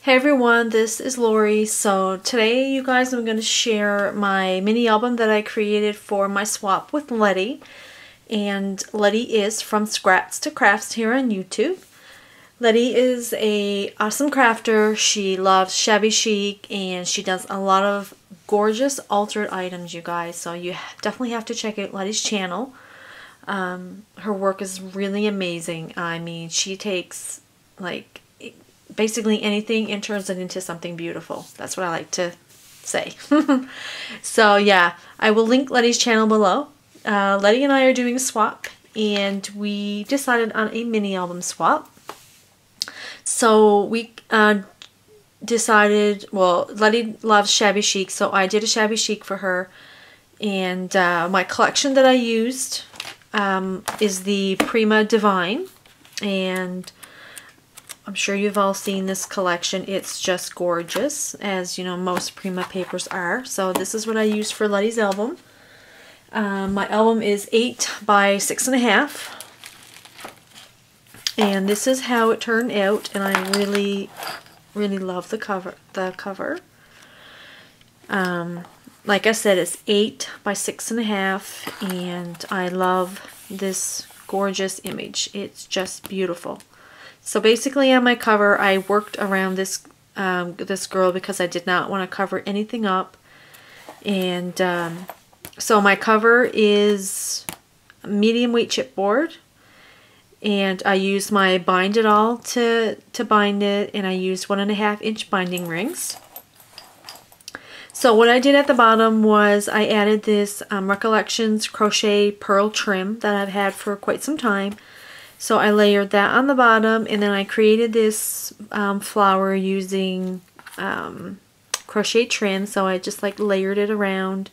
Hey everyone, this is Lori. So today you guys, I'm going to share my mini album that I created for my swap with Letty. And Letty is from Scraps to Crafts here on YouTube. Letty is a awesome crafter. She loves shabby chic and she does a lot of gorgeous altered items, you guys. So you definitely have to check out Letty's channel. Her work is really amazing. I mean, she takes like basically anything and turns it into something beautiful. That's what I like to say. So yeah, I will link Letty's channel below. Letty and I are doing a swap and we decided on a mini album swap. So we decided, well, Letty loves shabby chic, so I did a shabby chic for her. And my collection that I used is the Prima Divine, and I'm sure you've all seen this collection. It's just gorgeous, as you know most Prima papers are. So this is what I used for Letty's album. My album is 8 by 6.5, and this is how it turned out. And I really love the cover. Like I said, it's 8 by 6.5, and I love this gorgeous image. It's just beautiful. So basically on my cover, I worked around this this girl because I did not want to cover anything up. And so my cover is medium weight chipboard, and I used my Bind It All to bind it, and I used 1.5 inch binding rings. So what I did at the bottom was I added this Recollections crochet pearl trim that I've had for quite some time. So I layered that on the bottom, and then I created this flower using crochet trim. So I just like layered it around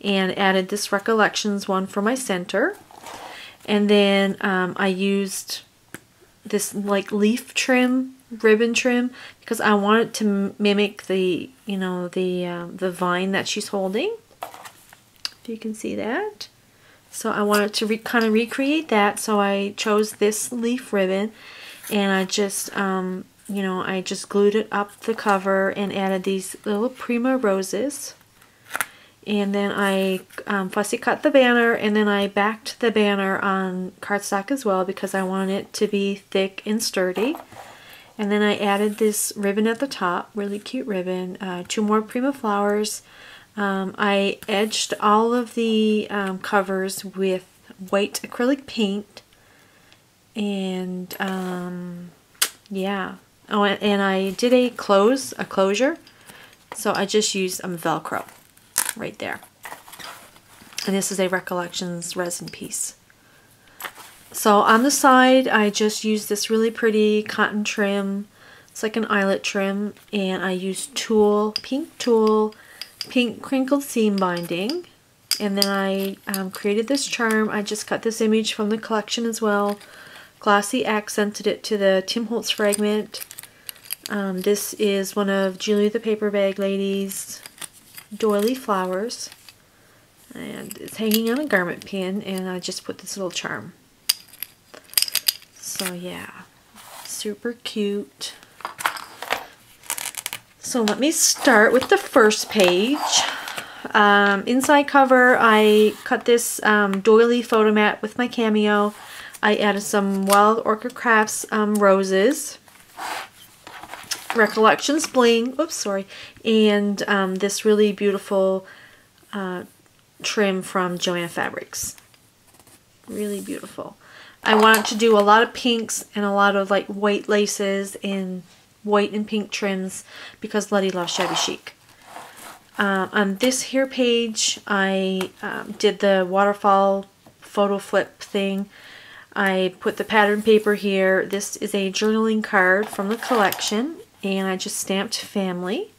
and added this Recollections one for my center. And then I used this like leaf trim, ribbon trim, because I wanted to mimic the, you know, the vine that she's holding. If you can see that. So I wanted to kind of recreate that, so I chose this leaf ribbon, and I just, you know, I just glued it up the cover and added these little Prima roses. And then I fussy cut the banner, and then I backed the banner on cardstock as well because I wanted it to be thick and sturdy. And then I added this ribbon at the top, really cute ribbon, 2 more Prima flowers. I edged all of the covers with white acrylic paint, and yeah. Oh, and I did a closure, so I just used Velcro right there. And this is a Recollections resin piece. So on the side, I just used this really pretty cotton trim. It's like an eyelet trim, and I used pink tulle, pink crinkled seam binding, and then I created this charm. I just cut this image from the collection as well, glossy accented it to the Tim Holtz fragment. This is one of Julie the Paper Bag Lady's doily flowers, and it's hanging on a garment pin, and I just put this little charm. So yeah, super cute. So let me start with the first page. Inside cover, I cut this doily photo mat with my Cameo. I added some Wild Orchid Crafts roses, Recollections bling, oops, sorry, and this really beautiful trim from Joanna Fabrics. Really beautiful. I wanted to do a lot of pinks and a lot of like white laces and white and pink trims because Letty loves shabby chic. On this here page, I did the waterfall photo flip thing. I put the pattern paper here. This is a journaling card from the collection, and I just stamped family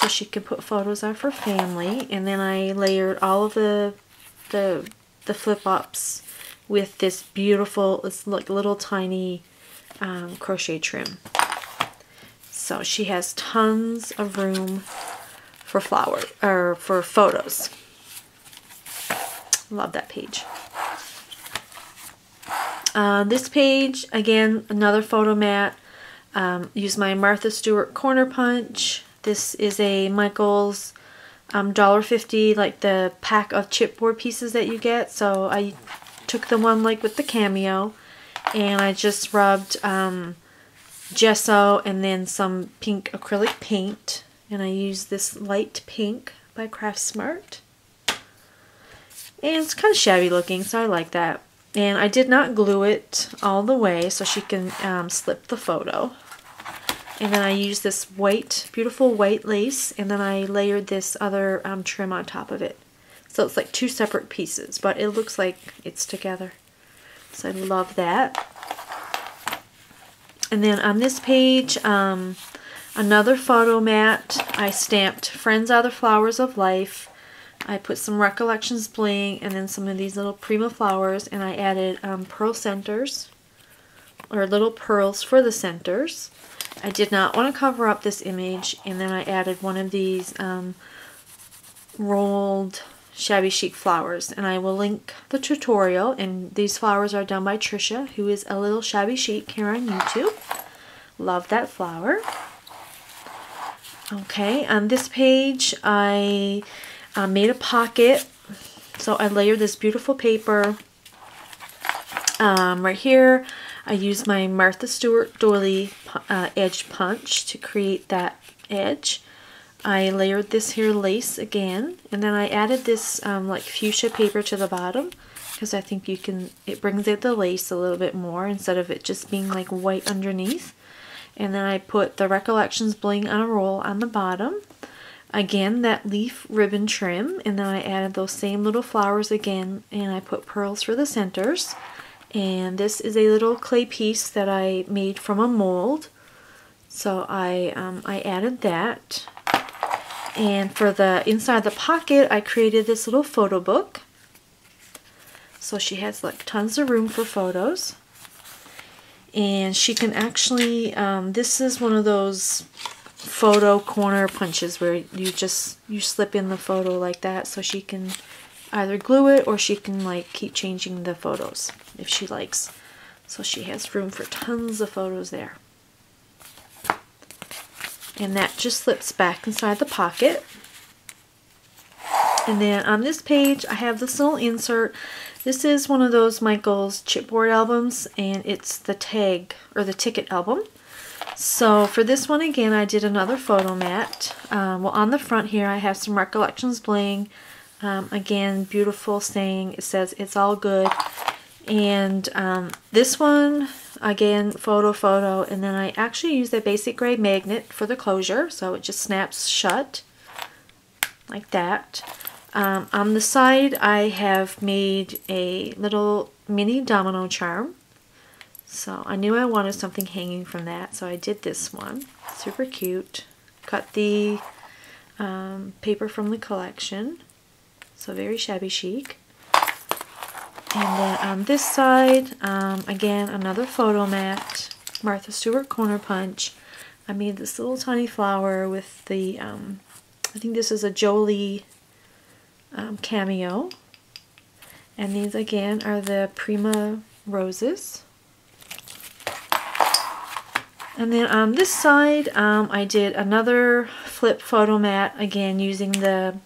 so she could put photos of her family. And then I layered all of the flip ups with this beautiful, it's like little tiny crochet trim. So she has tons of room for for photos. Love that page. This page, again, another photo mat. Use my Martha Stewart corner punch. This is a Michael's $1.50, like the pack of chipboard pieces that you get. So I took the one like with the cameo, and I just rubbed gesso and then some pink acrylic paint, and I used this light pink by Craft Smart, and it's kind of shabby looking, so I like that. And I did not glue it all the way so she can slip the photo. And then I used this white, beautiful white lace, and then I layered this other trim on top of it. So it's like two separate pieces, but it looks like it's together. So I love that. And then on this page, another photo mat. I stamped Friends Are the Flowers of Life. I put some Recollections bling and then some of these little Prima flowers, and I added pearl centers, or little pearls for the centers. I did not want to cover up this image, and then I added one of these rolled shabby chic flowers, and I will link the tutorial, and these flowers are done by Trisha, who is a little shabby chic here on YouTube. Love that flower. Okay, on this page I made a pocket, so I layered this beautiful paper. Right here I used my Martha Stewart doily edge punch to create that edge. I layered this here lace again, and then I added this like fuchsia paper to the bottom, because I think it brings out the lace a little bit more instead of it just being like white underneath. And then I put the Recollections bling on a roll on the bottom. Again, that leaf ribbon trim, and then I added those same little flowers again, and I put pearls for the centers. And this is a little clay piece that I made from a mold, so I added that. And for the inside the pocket, I created this little photo book, so she has like tons of room for photos. And she can actually, this is one of those photo corner punches where you slip in the photo like that, so she can either glue it or she can like keep changing the photos if she likes. So she has room for tons of photos there. And that just slips back inside the pocket. And then on this page I have this little insert. This is one of those Michael's chipboard albums, and it's the tag or the ticket album. So for this one again I did another photo mat. Well, on the front here I have some Recollections bling. Again, beautiful saying. It says it's all good. And this one, again, photo, and then I actually used a basic gray magnet for the closure, so it just snaps shut like that. On the side I have made a little mini domino charm, so I knew I wanted something hanging from that, so I did this one. Super cute. Cut the paper from the collection. So very shabby chic. And then on this side, again, another photo mat, Martha Stewart corner punch. I made this little tiny flower with the, I think this is a Jolie cameo. And these again are the Prima roses. And then on this side, I did another flip photo mat, again using the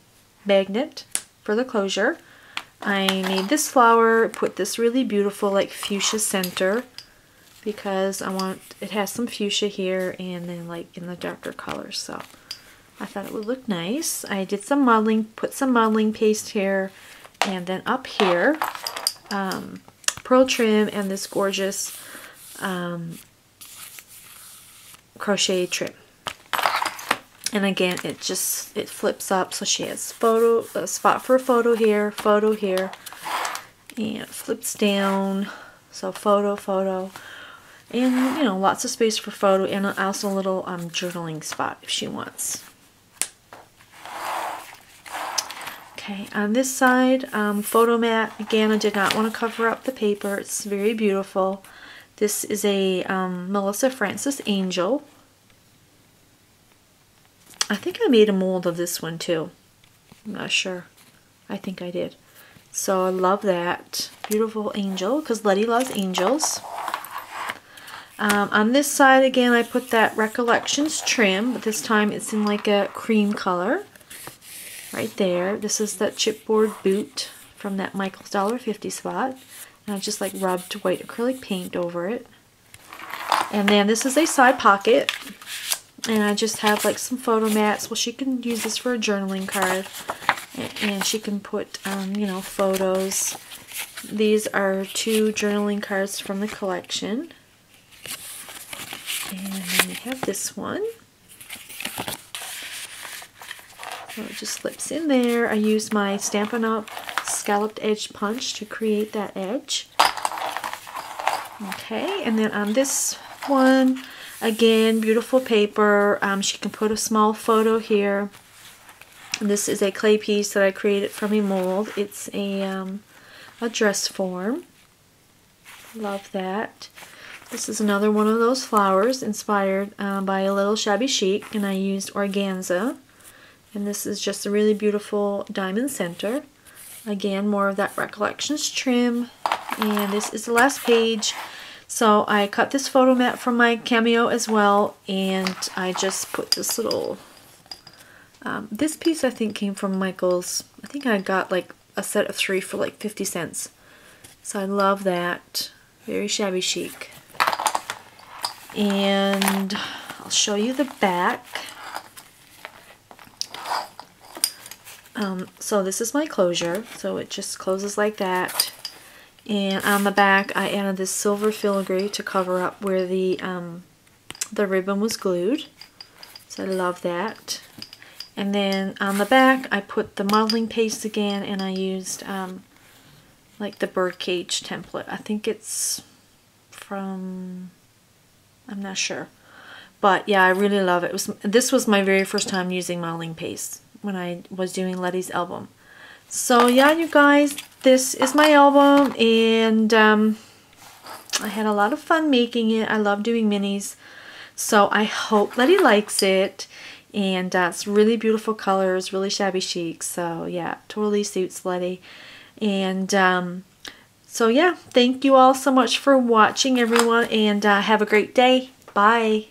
magnet for the closure. I made this flower, put this really beautiful like fuchsia center, because it has some fuchsia here and then like in the darker colors, so I thought it would look nice. I did some modeling, put some modeling paste here, and then up here pearl trim and this gorgeous crochet trim. And again, it flips up, so she has a spot for a photo here, and it flips down, so photo, and you know, lots of space for photo, and also a little journaling spot if she wants. Okay, on this side, photo mat. Again, I did not want to cover up the paper. It's very beautiful. This is a Melissa Francis angel. I think I made a mold of this one too. I'm not sure. I think I did. So I love that. Beautiful angel, because Letty loves angels. On this side again I put that Recollections trim, but this time it's in like a cream color. Right there. This is that chipboard boot from that Michael's $1.50 spot. And I just like rubbed white acrylic paint over it. And then this is a side pocket. And I just have like some photo mats. Well, she can use this for a journaling card. And she can put, you know, photos. These are 2 journaling cards from the collection. And then we have this one. So it just slips in there. I use my Stampin' Up! Scalloped Edge Punch to create that edge. Okay, and then on this one, again, beautiful paper. She can put a small photo here. And this is a clay piece that I created from a mold. It's a dress form. Love that. This is another one of those flowers inspired by a little shabby chic, and I used organza. And this is just a really beautiful diamond center. Again, more of that Recollections trim. And this is the last page. So I cut this photo mat from my Cameo as well. And I just put this little... this piece I think came from Michael's. I think I got like a set of 3 for like 50 cents. So I love that. Very shabby chic. And I'll show you the back. So this is my closure, so it just closes like that. And on the back I added this silver filigree to cover up where the ribbon was glued. So I love that. And then on the back I put the modeling paste again, and I used like the birdcage template. I think it's from, I'm not sure. But yeah, I really love it. This was my very first time using modeling paste when I was doing Letty's album. So yeah, you guys, this is my album, and I had a lot of fun making it. I love doing minis. So I hope Letty likes it. And it's really beautiful colors, really shabby chic. So yeah, totally suits Letty. And so yeah, thank you all so much for watching, everyone, and have a great day. Bye.